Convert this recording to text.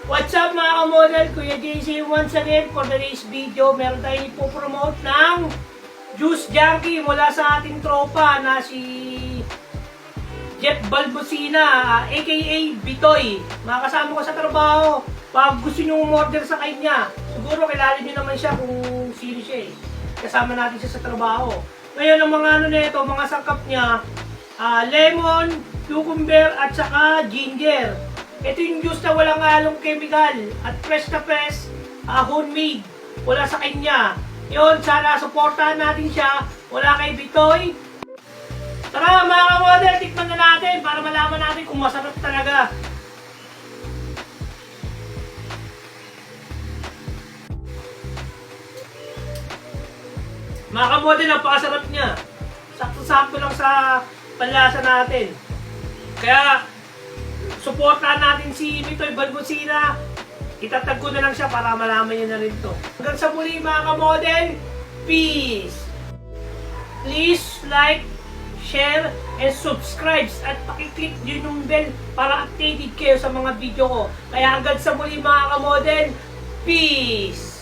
What's up mga kamodel? Kuya JC once again for today's video. Meron tayong ipopromote ng Juice Junkie mula sa ating tropa na si Jeff Balbusina, aka Bitoy. Mga kasama ko sa trabaho. Pag gusto nyo umorder sa kanya, siguro kilala nyo naman siya kung sino siya eh. Kasama natin siya sa trabaho. Ngayon ang mga ano nito, mga sangkap niya, lemon, cucumber at saka ginger. Ito yung juice na walang halong chemical at fresh na fresh, homemade, wala sa kanya. Yun, sana supportahan natin siya, wala kay Bitoy. Tara mga kamodel, tikman na natin para malaman natin kung masarap talaga. Mga kamodel, napakasarap niya. Sakto-sakto lang sa panlasa natin. Kaya, supportahan natin si Bitoy Balbusina. Itatag ko na lang siya para malaman niyo na rin to. Hanggang sa muli mga kamodel, peace! Please like, share, and subscribe at pakiclick nyo yung bell para updated kayo sa mga video ko. Kaya hanggang sa muli mga kamodel, peace!